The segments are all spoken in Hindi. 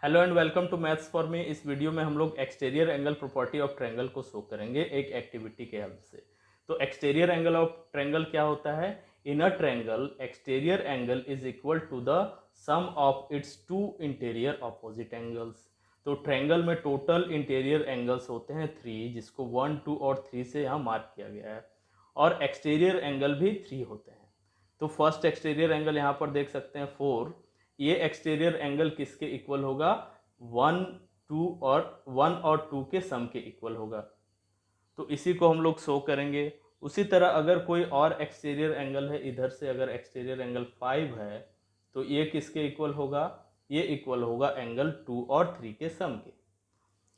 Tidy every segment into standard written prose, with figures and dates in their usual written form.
Hello and welcome to maths for me. इस वीडियो में हम लोग exterior angle property of triangle को शो करेंगे एक एक्टिविटी के हेल्प से। तो एक्सटीरियर एंगल ऑफ ट्रायंगल क्या होता है? In a triangle exterior angle is equal to the sum of its two interior opposite angles. तो ट्रायंगल में टोटल इंटीरियर एंगल्स होते हैं 3, जिसको 1, 2 और 3 से यहाँ मार्क किया गया है, और एक्सटीरियर एंगल भी 3 होते हैं। तो फर्स्ट एक्सटीरियर एंगल यहाँ पर देख सकते हैं 4। ये एक्सटीरियर एंगल किसके इक्वल होगा? 1, 2 और 1 और 2 के सम के इक्वल होगा। तो इसी को हम लोग शो करेंगे। उसी तरह अगर कोई और एक्सटीरियर एंगल है, इधर से अगर एक्सटीरियर एंगल 5 है, तो ये किसके इक्वल होगा? ये इक्वल होगा एंगल 2 और 3 के सम के।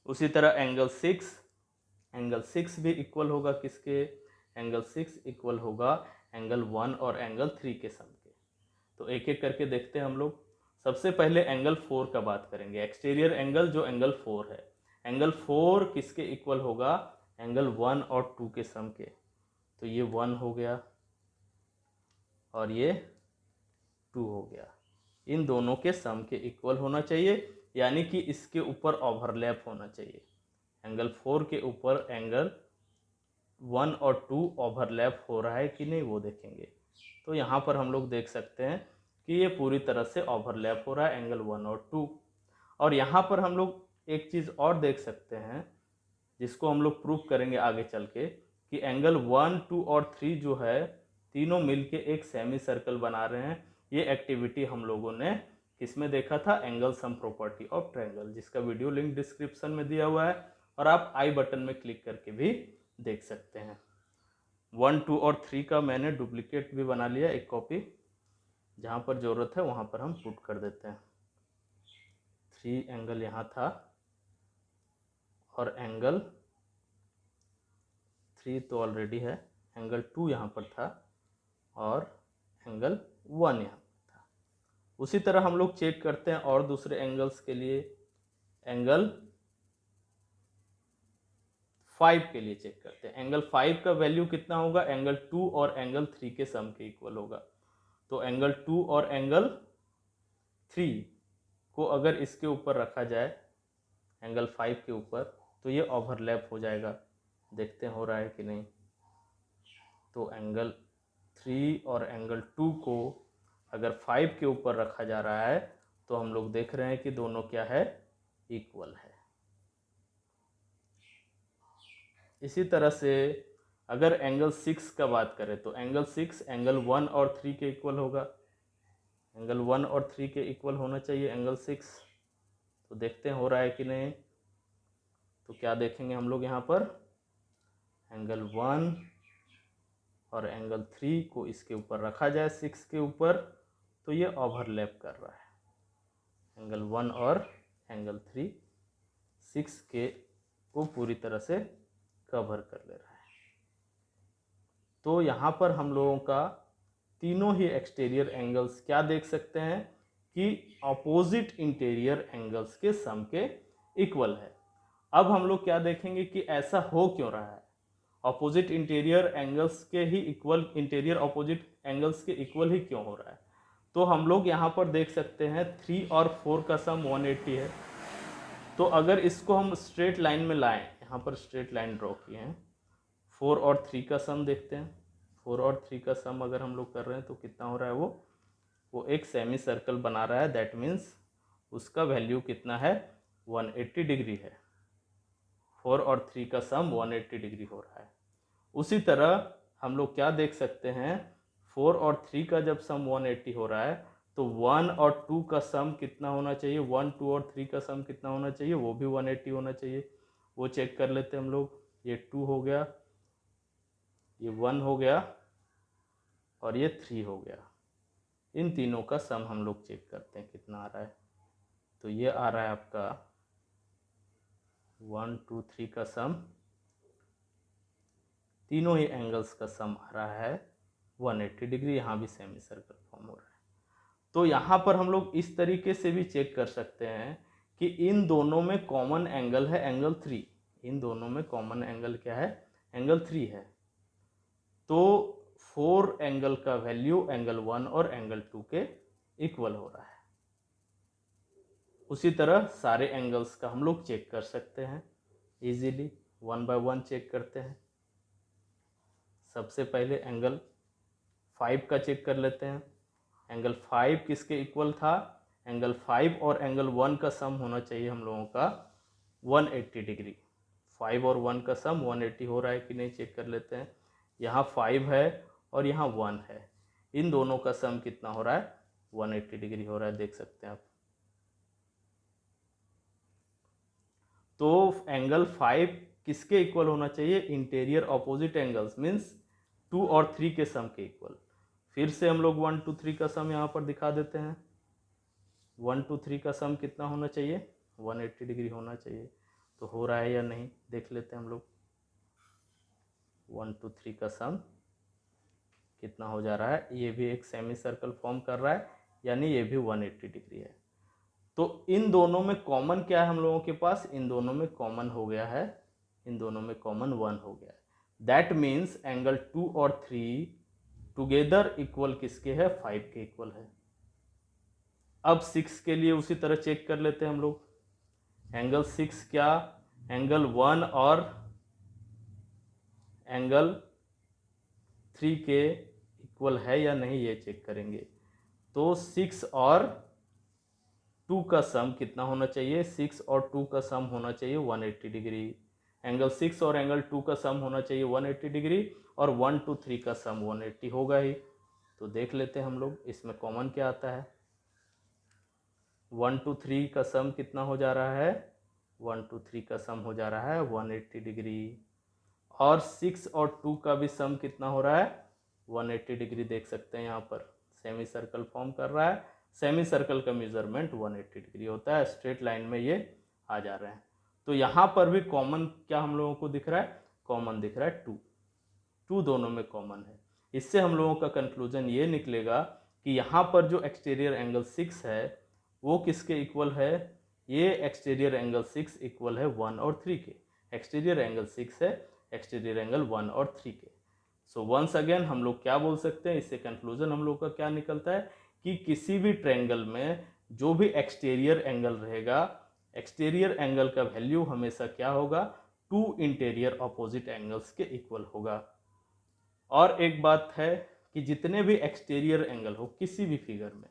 उसी तरह एंगल 6 भी इक्वल होगा किसके? एंगल 6 इक्वल होगा एंगल 1 और एंगल 3 के सम के। तो एक एक करके देखते हैं हम लोग। सबसे पहले एंगल 4 का बात करेंगे। एक्सटीरियर एंगल जो एंगल 4 है, एंगल 4 किसके इक्वल होगा? एंगल 1 और 2 के सम के। तो ये 1 हो गया और ये 2 हो गया। इन दोनों के सम के इक्वल होना चाहिए, यानी कि इसके ऊपर ओवरलैप होना चाहिए। एंगल 4 के ऊपर एंगल 1 और 2 ओवरलैप हो रहा है कि नहीं, वो देखेंगे। तो यहाँ पर हम लोग देख सकते हैं कि ये पूरी तरह से ओवरलैप हो रहा है एंगल 1 और 2। और यहाँ पर हम लोग एक चीज़ और देख सकते हैं, जिसको हम लोग प्रूफ करेंगे आगे चल के, कि एंगल 1, 2 और 3 जो है, तीनों मिलके एक सेमी सर्कल बना रहे हैं। ये एक्टिविटी हम लोगों ने किसमें देखा था? Angle sum property of triangle, जिसका वीडियो लिंक डिस्क्रिप्शन में दिया हुआ है, और आप आई बटन में क्लिक करके भी देख सकते हैं। 1, 2 और 3 का मैंने डुप्लीकेट भी बना लिया, एक कॉपी। जहाँ पर ज़रूरत है वहाँ पर हम पुट कर देते हैं। 3 एंगल यहाँ था, और एंगल 3 तो ऑलरेडी है, एंगल 2 यहाँ पर था, और एंगल 1 यहाँ पर था। उसी तरह हम लोग चेक करते हैं और दूसरे एंगल्स के लिए। एंगल 5 के लिए चेक करते हैं। एंगल 5 का वैल्यू कितना होगा? एंगल 2 और एंगल 3 के सम के इक्वल होगा। तो एंगल 2 और एंगल 3 को अगर इसके ऊपर रखा जाए, एंगल 5 के ऊपर, तो ये ओवरलैप हो जाएगा। देखते हैं हो रहा है कि नहीं। तो एंगल 3 और एंगल 2 को अगर 5 के ऊपर रखा जा रहा है, तो हम लोग देख रहे हैं कि दोनों क्या है? इक्वल है। इसी तरह से अगर एंगल 6 का बात करें, तो एंगल 6 एंगल 1 और 3 के इक्वल होगा। एंगल 1 और 3 के इक्वल होना चाहिए एंगल 6। तो देखते हैं हो रहा है कि नहीं। तो क्या देखेंगे हम लोग यहाँ पर? एंगल 1 और एंगल 3 को इसके ऊपर रखा जाए 6 के ऊपर, तो ये ओवरलैप कर रहा है। एंगल 1 और एंगल 3 6 के को पूरी तरह से कवर कर ले रहा है। तो यहाँ पर हम लोगों का तीनों ही एक्सटीरियर एंगल्स क्या देख सकते हैं कि अपोजिट इंटीरियर एंगल्स के सम के इक्वल है। अब हम लोग क्या देखेंगे कि ऐसा हो क्यों रहा है। अपोजिट इंटीरियर एंगल्स के ही इक्वल, इंटीरियर अपोजिट एंगल्स के इक्वल ही क्यों हो रहा है? तो हम लोग यहाँ पर देख सकते हैं 3 और 4 का सम 180 है। तो अगर इसको हम स्ट्रेट लाइन में लाएं, यहाँ पर स्ट्रेट लाइन ड्रॉ किए हैं, 4 और 3 का सम देखते हैं। 4 और 3 का सम अगर हम लोग कर रहे हैं तो कितना हो रहा है? वो एक सेमी सर्कल बना रहा है। दैट मीन्स उसका वैल्यू कितना है? 180 डिग्री है। 4 और 3 का सम 180 डिग्री हो रहा है। उसी तरह हम लोग क्या देख सकते हैं? 4 और 3 का जब सम 180 हो रहा है, तो 1 और 2 का सम कितना होना चाहिए? 1, 2 और 3 का सम कितना होना चाहिए? वो भी 180 होना चाहिए। वो चेक कर लेते हैं हम लोग। ये 2 हो गया, ये 1 हो गया, और ये 3 हो गया। इन तीनों का सम हम लोग चेक करते हैं कितना आ रहा है। तो ये आ रहा है आपका 1, 2, 3 का सम, तीनों ही एंगल्स का सम आ रहा है 180 डिग्री। यहाँ भी सेमी सर्कल फॉर्म हो रहा है। तो यहाँ पर हम लोग इस तरीके से भी चेक कर सकते हैं कि इन दोनों में कॉमन एंगल है एंगल 3। इन दोनों में कॉमन एंगल क्या है? एंगल 3 है। तो 4 एंगल का वैल्यू एंगल 1 और एंगल 2 के इक्वल हो रहा है। उसी तरह सारे एंगल्स का हम लोग चेक कर सकते हैं इजीली, 1 बाय 1 चेक करते हैं। सबसे पहले एंगल 5 का चेक कर लेते हैं। एंगल 5 किसके इक्वल था? एंगल 5 और एंगल 1 का सम होना चाहिए हम लोगों का 180 डिग्री। 5 और 1 का सम 180 हो रहा है कि नहीं चेक कर लेते हैं। यहाँ 5 है और यहाँ 1 है, इन दोनों का सम कितना हो रहा है? 180 डिग्री हो रहा है, देख सकते हैं आप। तो एंगल 5 किसके इक्वल होना चाहिए? इंटीरियर ऑपोजिट एंगल्स मीन्स 2 और 3 के सम के इक्वल। फिर से हम लोग 1 2 3 का सम यहाँ पर दिखा देते हैं। 1 2 3 का सम कितना होना चाहिए? 180 डिग्री होना चाहिए। तो हो रहा है या नहीं देख लेते हैं हम लोग। 1 2 3 का सम कितना हो जा रहा है? ये भी एक सेमी सर्कल फॉर्म कर रहा है, यानी ये भी 180 डिग्री है। तो इन दोनों में कॉमन क्या है हम लोगों के पास? इन दोनों में कॉमन हो गया है, इन दोनों में कॉमन 1 हो गया है। दैट मीन्स एंगल 2 और 3 टुगेदर इक्वल किसके है? 5 के इक्वल है। अब 6 के लिए उसी तरह चेक कर लेते हैं हम लोग। एंगल 6 क्या एंगल 1 और एंगल 3 के इक्वल है या नहीं, ये चेक करेंगे। तो 6 और 2 का सम कितना होना चाहिए? 6 और 2 का सम होना चाहिए 180 डिग्री। एंगल 6 और एंगल 2 का सम होना चाहिए 180 डिग्री, और 1 2 3 का सम 180 होगा ही। तो देख लेते हैं हम लोग इसमें कॉमन क्या आता है। 1 2 3 का सम कितना हो जा रहा है? 1 2 3 का सम हो जा रहा है 180 डिग्री, और 6 और 2 का भी सम कितना हो रहा है? 180 डिग्री। देख सकते हैं यहाँ पर सेमी सर्कल फॉर्म कर रहा है। सेमी सर्कल का मेजरमेंट 180 डिग्री होता है। स्ट्रेट लाइन में ये आ जा रहे हैं। तो यहाँ पर भी कॉमन क्या हम लोगों को दिख रहा है? कॉमन दिख रहा है 2। 2 दोनों में कॉमन है। इससे हम लोगों का कंक्लूजन ये निकलेगा कि यहाँ पर जो एक्सटीरियर एंगल 6 है वो किसके इक्वल है? ये एक्सटीरियर एंगल 6 इक्वल है 1 और 3 के। एक्सटीरियर एंगल 6 है एक्सटीरियर एंगल 1 और 3 के। सो वंस अगेन हम लोग क्या बोल सकते हैं? इससे कंक्लूजन हम लोग का क्या निकलता है कि किसी भी ट्रायंगल में जो भी एक्सटीरियर एंगल रहेगा, एक्सटीरियर एंगल का वैल्यू हमेशा क्या होगा? 2 इंटीरियर ऑपोजिट एंगल्स के इक्वल होगा। और एक बात है कि जितने भी एक्सटीरियर एंगल हो किसी भी फिगर में,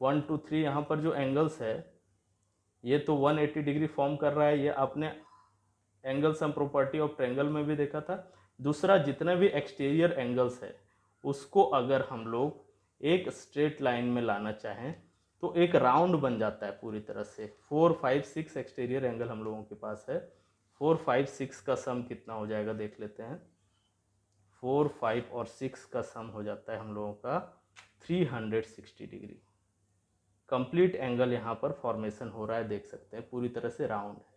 1 2 3 यहाँ पर जो एंगल्स है ये तो 180 डिग्री फॉर्म कर रहा है। ये आपने angle sum property of triangle में भी देखा था। दूसरा, जितने भी एक्सटीरियर एंगल्स है उसको अगर हम लोग एक स्ट्रेट लाइन में लाना चाहें तो एक राउंड बन जाता है पूरी तरह से। 4 5 6 एक्सटीरियर एंगल हम लोगों के पास है। 4 5 6 का सम कितना हो जाएगा देख लेते हैं। 4 5 और 6 का सम हो जाता है हम लोगों का 360 डिग्री। कंप्लीट एंगल यहाँ पर फॉर्मेशन हो रहा है, देख सकते हैं पूरी तरह से राउंड है।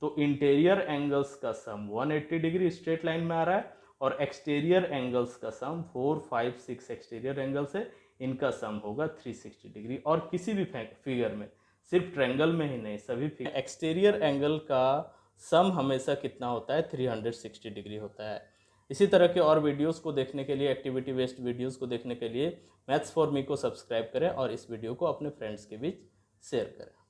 तो इंटीरियर एंगल्स का सम 180 डिग्री स्ट्रेट लाइन में आ रहा है, और एक्सटीरियर एंगल्स का सम 4 5 6 एक्सटीरियर एंगल्स है, इनका सम होगा 360 डिग्री। और किसी भी फिगर में, सिर्फ ट्रायंगल में ही नहीं, सभी फिगर एक्सटीरियर एंगल का सम हमेशा कितना होता है? 360 डिग्री होता है। इसी तरह के और वीडियोस को देखने के लिए, एक्टिविटी बेस्ड वीडियोस को देखने के लिए मैथ्स फॉर मी को सब्सक्राइब करें और इस वीडियो को अपने फ्रेंड्स के बीच शेयर करें।